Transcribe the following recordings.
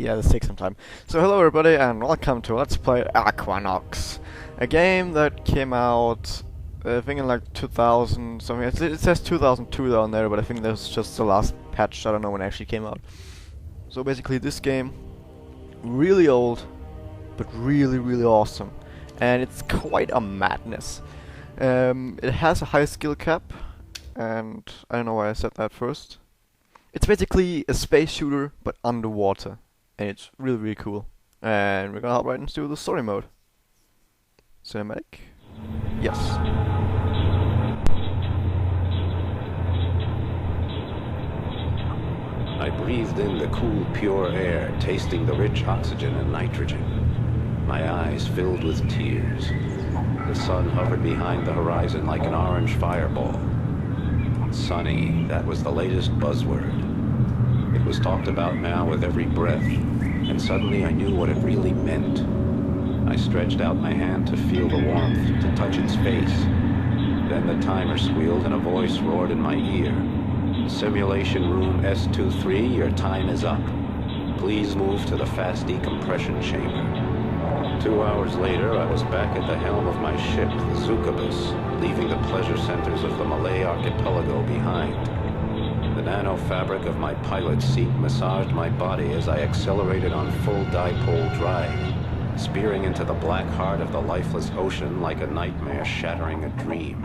Yeah, this takes some time. So hello everybody and welcome to Let's Play Aquanox. A game that came out, I think in like 2000 something. It says 2002 down there, but I think that's just the last patch. I don't know when it actually came out. So basically this game, really old, but really awesome. And it's quite a madness. It has a high skill cap, and I don't know why I said that first. It's basically a space shooter, but underwater. And it's really cool. And we're gonna hop right into the story mode. Cinematic? Yes. I breathed in the cool, pure air, tasting the rich oxygen and nitrogen. My eyes filled with tears. The sun hovered behind the horizon like an orange fireball. Sunny, that was the latest buzzword. It was talked about now with every breath, and suddenly I knew what it really meant. I stretched out my hand to feel the warmth, to touch its face. Then the timer squealed and a voice roared in my ear. Simulation room S23, your time is up. Please move to the fast decompression chamber. 2 hours later, I was back at the helm of my ship, the Zukabus, leaving the pleasure centers of the Malay archipelago behind. The nano fabric of my pilot's seat massaged my body as I accelerated on full dipole drive, spearing into the black heart of the lifeless ocean like a nightmare shattering a dream.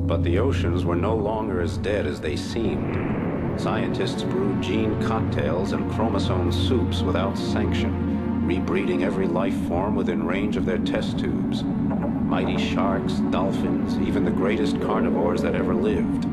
But the oceans were no longer as dead as they seemed. Scientists brewed gene cocktails and chromosome soups without sanction, rebreeding every life form within range of their test tubes. Mighty sharks, dolphins, even the greatest carnivores that ever lived.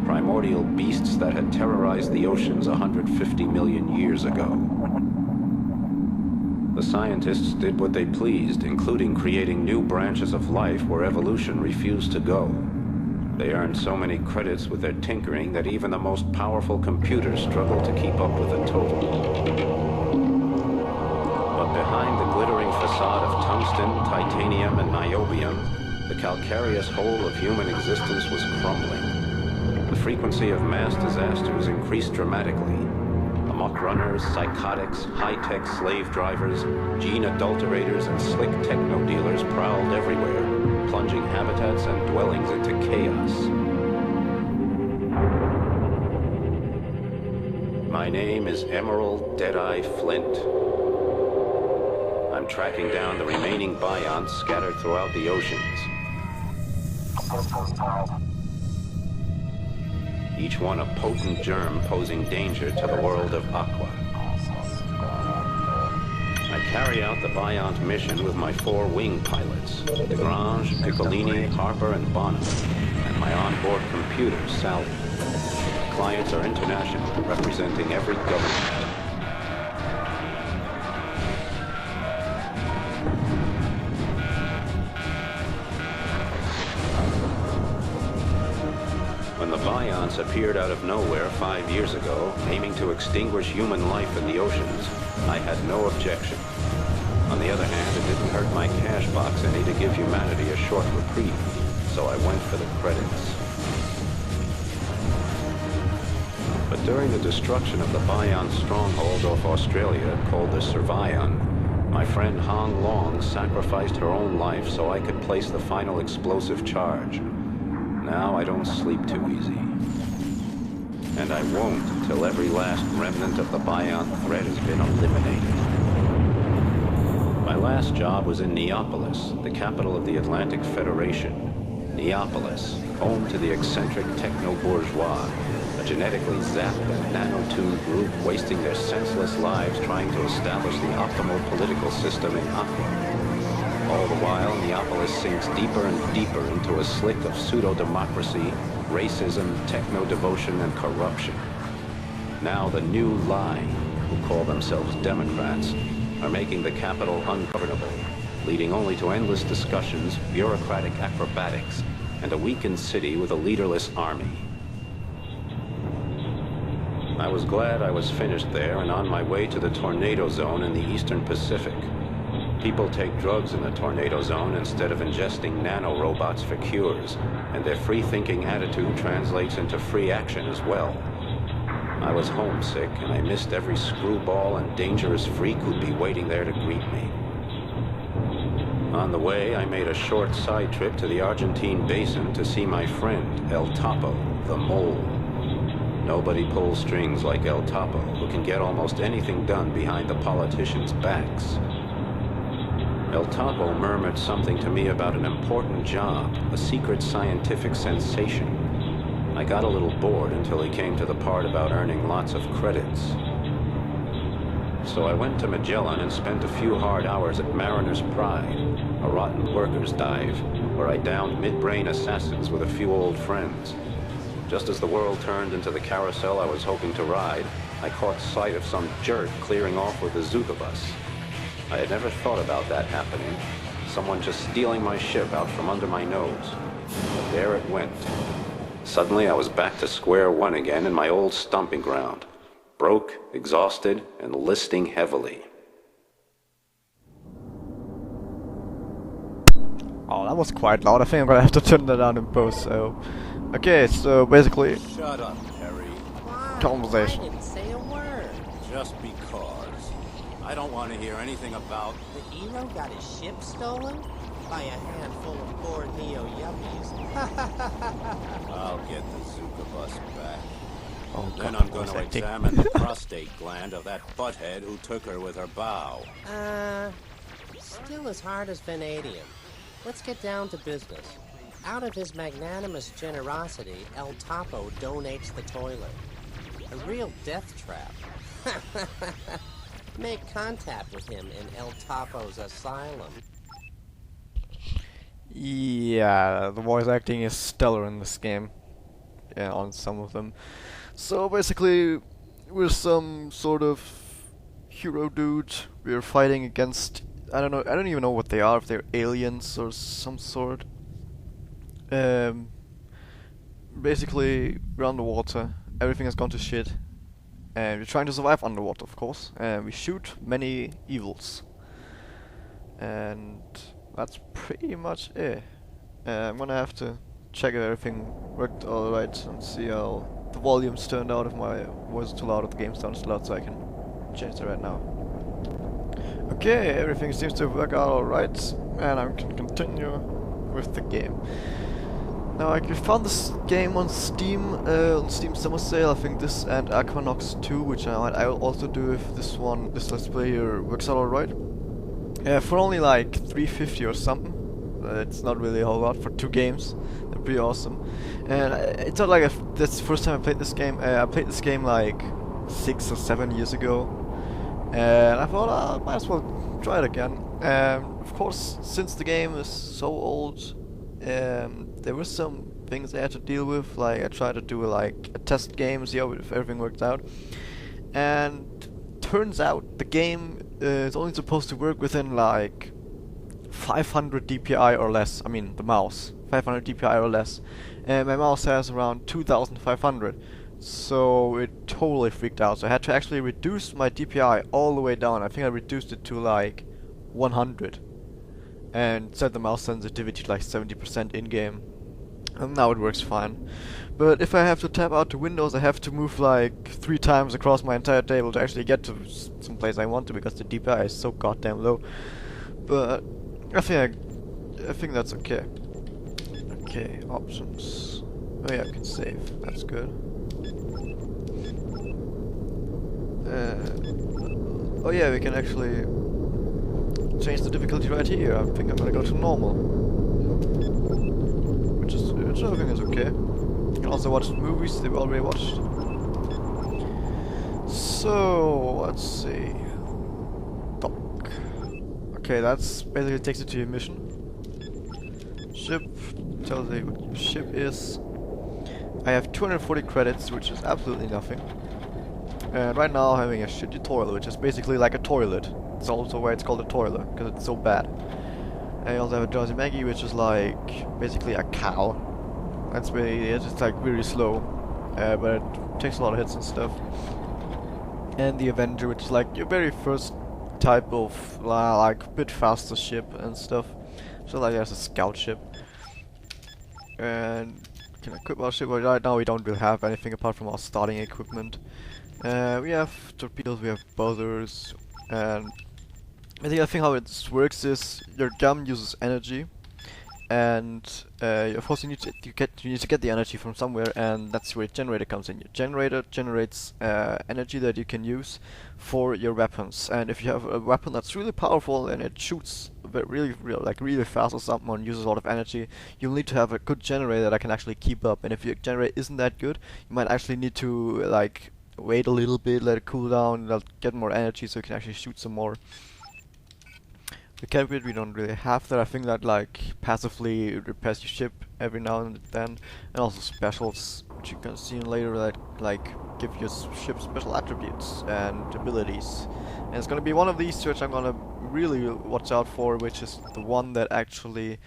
Primordial beasts that had terrorized the oceans 150 million years ago. The scientists did what they pleased, including creating new branches of life where evolution refused to go. They earned so many credits with their tinkering that even the most powerful computers struggled to keep up with the total. But behind the glittering facade of tungsten, titanium, and niobium, the calcareous whole of human existence was crumbling. The frequency of mass disasters increased dramatically. Amok runners, psychotics, high-tech slave drivers, gene adulterators, and slick techno dealers prowled everywhere, plunging habitats and dwellings into chaos. My name is Emerald Deadeye Flint. I'm tracking down the remaining bionts scattered throughout the oceans. Each one a potent germ posing danger to the world of Aqua. I carry out the Biont mission with my 4 wing pilots, Desgrange, Piccolini, Harper, and Bonham, and my onboard computer, Sally. Clients are international, representing every government. When the Bionts appeared out of nowhere 5 years ago, aiming to extinguish human life in the oceans, I had no objection. On the other hand, it didn't hurt my cash box any to give humanity a short reprieve, so I went for the credits. But during the destruction of the Biont stronghold off Australia, called the Survion, my friend Hong Long sacrificed her own life so I could place the final explosive charge. Now I don't sleep too easy. And I won't until every last remnant of the Biont threat has been eliminated. My last job was in Neapolis, the capital of the Atlantic Federation. Neapolis, home to the eccentric techno-bourgeois, a genetically zapped and nano-tuned group wasting their senseless lives trying to establish the optimal political system in Aqua. All the while, Neapolis sinks deeper and deeper into a slick of pseudo-democracy, racism, techno-devotion, and corruption. Now the new lie, who call themselves Democrats, are making the capital ungovernable, leading only to endless discussions, bureaucratic acrobatics, and a weakened city with a leaderless army. I was glad I was finished there and on my way to the tornado zone in the Eastern Pacific. People take drugs in the tornado zone instead of ingesting nanorobots for cures, and their free-thinking attitude translates into free action as well. I was homesick, and I missed every screwball and dangerous freak who'd be waiting there to greet me. On the way, I made a short side trip to the Argentine basin to see my friend, El Topo, the mole. Nobody pulls strings like El Topo, who can get almost anything done behind the politicians' backs. El Topo murmured something to me about an important job, a secret scientific sensation. I got a little bored until he came to the part about earning lots of credits. So I went to Magellan and spent a few hard hours at Mariner's Pride, a rotten workers' dive, where I downed mid-brain assassins with a few old friends. Just as the world turned into the carousel I was hoping to ride, I caught sight of some jerk clearing off with a Zuka bus. I had never thought about that happening. Someone just stealing my ship out from under my nose. But there it went. Suddenly I was back to square one again in my old stomping ground. Broke, exhausted, and listing heavily. Oh, that was quite loud. I think I'm gonna have to turn that down in post, so... Okay, so basically... Shut up, Terry. Conversation. I didn't say a word. Just because. I don't want to hear anything about... The hero got his ship stolen? By a handful of poor neo-yuppies. I'll get the Zuka bus back. Oh, Then God, I'm going to that thing? examine the prostate gland of that butthead who took her with her bow. Still as hard as vanadium. Let's get down to business. Out of his magnanimous generosity, El Topo donates the toilet. A real death trap. Make contact with him in El Topo's asylum. Yeah, the voice acting is stellar in this game. Yeah, on some of them. So basically, we're some sort of hero dude. We're fighting against... I don't know, I don't even know what they are, if they're aliens or some sort. Basically, we're underwater. Everything has gone to shit. And we're trying to survive underwater, of course. And we shoot many evils. And that's pretty much it. I'm gonna have to check if everything worked alright and see how the volumes turned out. If my voice is too loud or the game sounds too loud, so I can change it right now. Okay, everything seems to work out alright, and I can continue with the game. Now, I found this game on Steam Summer Sale. I think this and Aquanox 2, which I will also do if this Let's Play here works out alright. For only like $3.50 or something. It's not really a whole lot for 2 games. They're pretty awesome. And it's not like that's the first time I played this game. I played this game like 6 or 7 years ago. And I thought, I might as well try it again. Of course, since the game is so old, there were some things I had to deal with. Like I tried to do like a test game, see how if everything worked out. And turns out the game is only supposed to work within like 500 DPI or less. I mean the mouse, 500 DPI or less. And my mouse has around 2500. So it totally freaked out. So I had to actually reduce my DPI all the way down. I think I reduced it to like 100. And set the mouse sensitivity to like 70% in-game. And now it works fine. But if I have to tap out to Windows, I have to move like 3 times across my entire table to actually get to some place I want to, because the DPI is so goddamn low. But I think that's okay. Okay, options. Oh yeah, I can save. That's good. Oh yeah, we can actually change the difficulty right here. I think I'm gonna go to normal, which I think is okay. You can also watch movies that we already watched. So let's see. Dock. Okay, that's basically takes you to your mission. Ship tells you what your ship is. I have 240 credits, which is absolutely nothing. And right now I'm having a shitty toilet, which is basically like a toilet. It's also why it's called a toilet, because it's so bad. And I also have a Jersey Maggie, which is like basically a cow. That's really it. It's like really slow, but it takes a lot of hits and stuff. And the Avenger, which is like your very first type of like bit faster ship and stuff. So like there's a scout ship. And can equip our ship, but right now we don't really have anything apart from our starting equipment. We have torpedoes, we have buzzers, and I think how it works is your gun uses energy, and of course you need to get the energy from somewhere, and that's where your generator comes in. Your generator generates energy that you can use for your weapons, and if you have a weapon that's really powerful and it shoots really fast or something and uses a lot of energy, you'll need to have a good generator that can actually keep up. And if your generator isn't that good, you might actually need to like wait a little bit, let it cool down, get more energy so you can actually shoot some more. The caveat, we don't really have that. I think that like passively repairs your ship every now and then, and also specials, which you can see later, that like give your ship special attributes and abilities. And it's gonna be one of these which I'm gonna really watch out for, which is the one that actually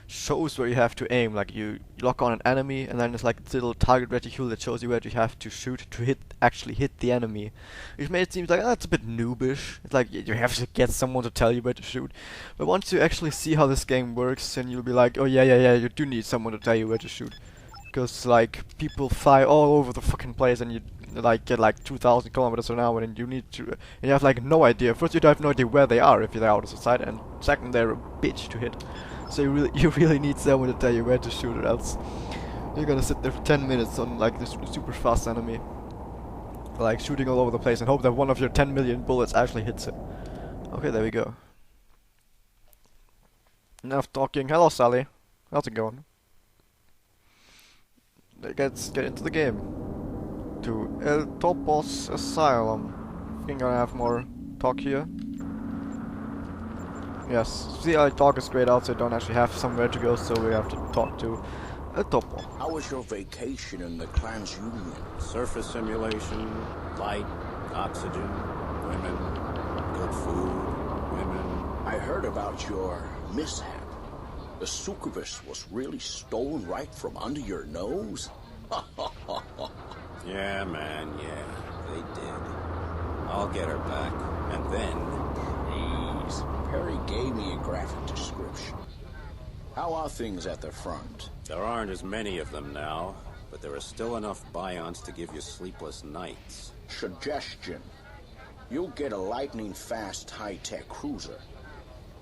shows where you have to aim. Like you lock on an enemy, and then there's like this little target reticule that shows you where you have to shoot to actually hit the enemy. Which made it seem like that's a bit noobish. It's like you have to get someone to tell you where to shoot. But once you actually see how this game works, then you'll be like, oh yeah, you do need someone to tell you where to shoot. Because like people fly all over the fucking place, and you like get like 2,000 kilometers an hour, and you have like no idea. First, you have no idea where they are if they're out of sight, and second, they're a bitch to hit. So you really need someone to tell you where to shoot, or else you're gonna sit there for 10 minutes on like this super fast enemy, like shooting all over the place, and hope that one of your 10 million bullets actually hits it. Okay, there we go. Enough talking. Hello, Sally. How's it going? Let's get into the game. To El Topo's Asylum. I think I have more talk here. Yes, see, I talk is grayed out, so I don't actually have somewhere to go, so we have to talk to El Topo. How was your vacation in the Clan's Union? Surface simulation, light, oxygen, women, good food, women. I heard about your mishap. The succubus was really stolen right from under your nose? Yeah, man, yeah, they did. I'll get her back, and then... Please. Perry gave me a graphic description. How are things at the front? There aren't as many of them now, but there are still enough Bions to give you sleepless nights. Suggestion. You'll get a lightning-fast high-tech cruiser.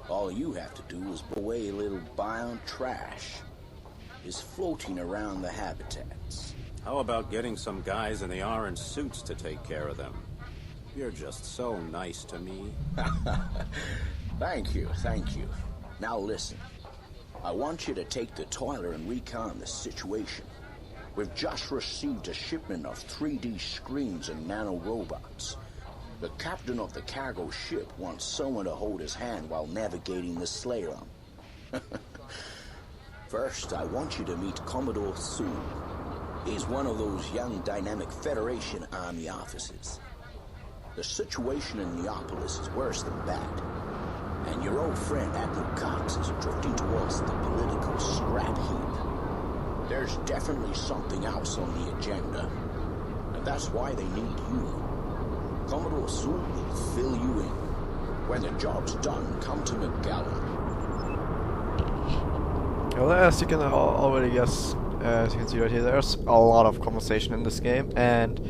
All you have to do is blow away a little Bion trash. Is floating around the habitats. How about getting some guys in the orange suits to take care of them? You're just so nice to me. Thank you, thank you. Now listen. I want you to take the toiler and recon the situation. We've just received a shipment of 3D screens and nanorobots. The captain of the cargo ship wants someone to hold his hand while navigating the slalom. First, I want you to meet Commodore Soul. He's one of those young, dynamic Federation Army officers. The situation in Neapolis is worse than bad. And your old friend Admiral Cox is drifting towards the political scrap heap. There's definitely something else on the agenda. And that's why they need you. Commodore Soul will fill you in. When the job's done, come to McGowan. Well, as you can already guess, as you can see right here, there's a lot of conversation in this game, and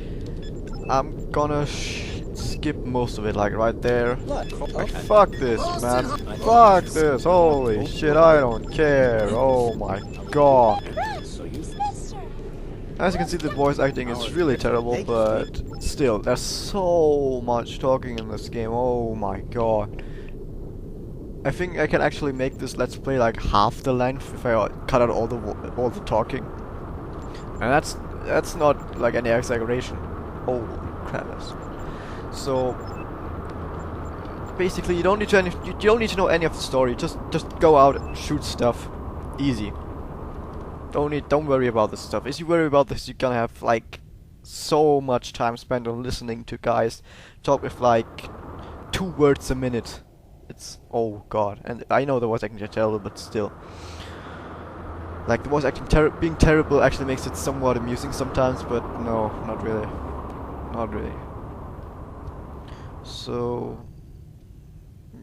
I'm gonna skip most of it, like right there. Oh, fuck this, man. Fuck this. Holy shit, I don't care. Oh my god. As you can see, the voice acting is really terrible, but still, there's so much talking in this game. Oh my god. I think I can actually make this Let's Play like half the length if I cut out all the talking. And that's not like any exaggeration. Holy crap. So basically, you don't need to know any of the story. Just go out and shoot stuff. Easy. Don't worry about this stuff. If you worry about this, you're gonna have like so much time spent on listening to guys talk with like 2 words a minute. It's oh god. And I know the voice acting is terrible, but still. Like the voice acting being terrible actually makes it somewhat amusing sometimes, but no, not really. Not really. So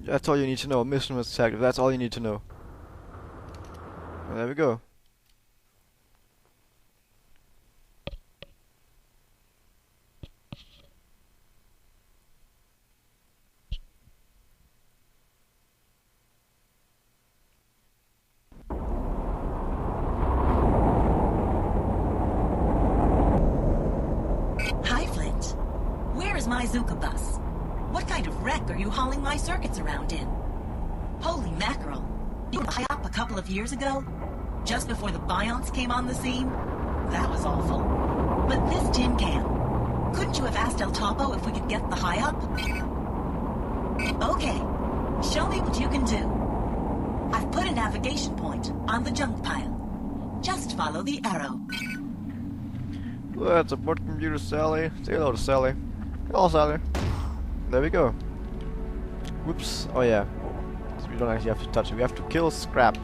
that's all you need to know. Mission was active. That's all you need to know. And there we go. bazooka bus. What kind of wreck are you hauling my circuits around in? Holy mackerel. You were high up a couple of years ago? Just before the Bionts came on the scene? That was awful. But this tin can. Couldn't you have asked El Topo if we could get the high up? Okay. Show me what you can do. I've put a navigation point on the junk pile. Just follow the arrow. Let's abort computer Sally. Say hello to Sally. Hello Sally. There we go. Whoops. Oh yeah. So we don't actually have to touch it. We have to kill Scrap.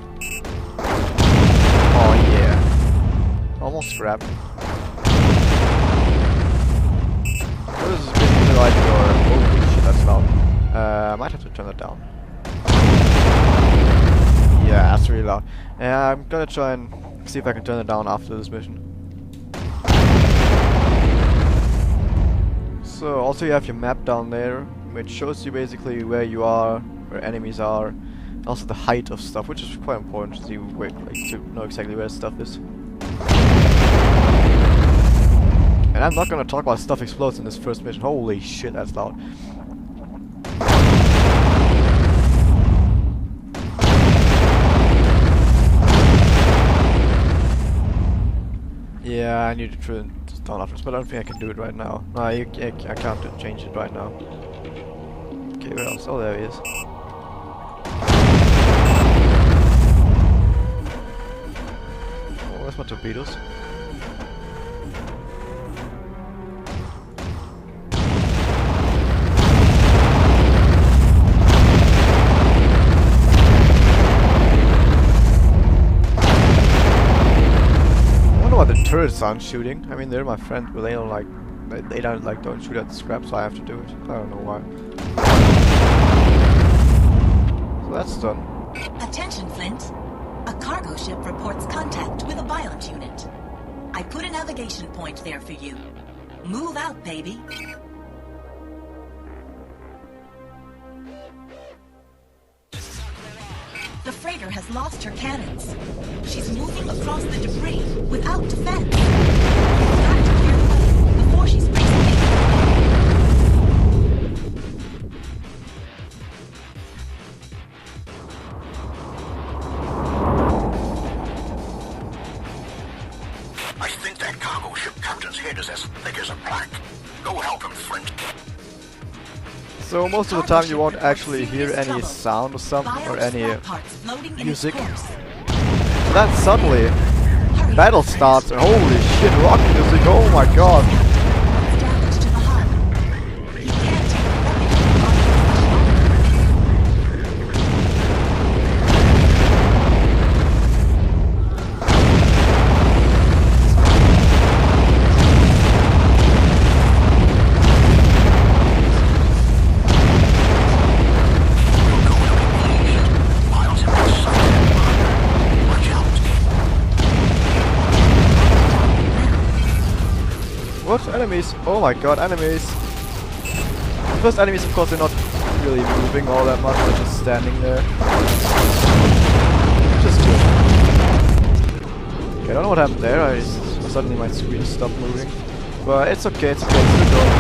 Oh yeah. Almost Scrap. This is basically like your... Holy shit, that's loud. I might have to turn that down. Yeah, that's really loud. Yeah, I'm gonna try and see if I can turn it down after this mission. So, also you have your map down there, which shows you basically where you are, where enemies are, also the height of stuff, which is quite important to see where, like, to know exactly where stuff is. And I'm not gonna talk about stuff explodes in this first mission. Holy shit, that's loud. Yeah, I need to turn this down afterwards, but I don't think I can do it right now. No, I can't change it right now. Okay, where else? Oh, there he is. Oh, that's my torpedoes. The turrets aren't shooting. I mean, they're my friends, but they don't like. They don't like. Don't shoot at the scrap, so I have to do it. I don't know why. So that's done. Attention, Flint. A cargo ship reports contact with a Biont unit. I put a navigation point there for you. Move out, baby. The freighter has lost her cannons. She's moving across the debris without defense. You've got to clear the way before she's racing in. I think that cargo ship captain's head is as thick as a plank. Go help him, Flint. So most of the time you won't actually hear any sound or something or any music. So then suddenly battle starts and holy shit, rock music, oh my god. What? Enemies? Oh my god, enemies! The first enemies, of course, they're not really moving all that much, they're just standing there. Just good. Okay, I don't know what happened there, suddenly my screen stopped moving. But it's okay, it's okay, it's still going.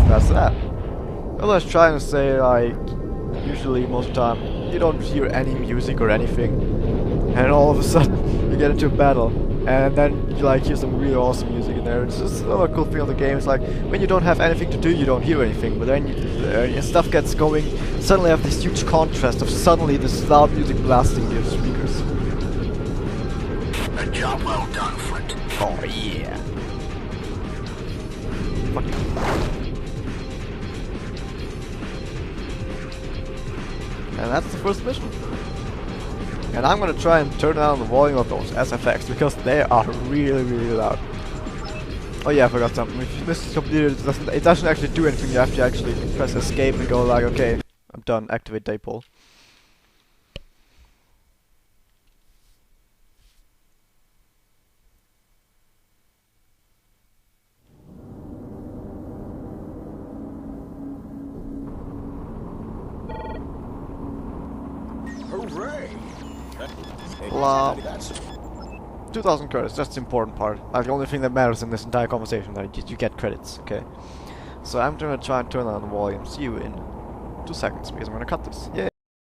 That's that. I was trying to say, like, usually most of the time you don't hear any music or anything, and all of a sudden you get into a battle, and then you like hear some really awesome music in there. It's just another cool thing of the game. It's like when you don't have anything to do, you don't hear anything, but then your stuff gets going. Suddenly you have this huge contrast of suddenly this loud music blasting your speakers. A job well done, Flint. Oh yeah. Fuck you. And that's the first mission. And I'm gonna try and turn down the volume of those SFX because they are really, really loud. Oh yeah, I forgot something. If this is completed, it doesn't actually do anything. You have to actually press escape and go like, okay, I'm done. Activate dipole. blah. 2,000 credits, that's the important part. Like, the only thing that matters in this entire conversation, that you get credits, okay? So I'm gonna try and turn on the volume. See you in 2 seconds, because I'm gonna cut this. Yay!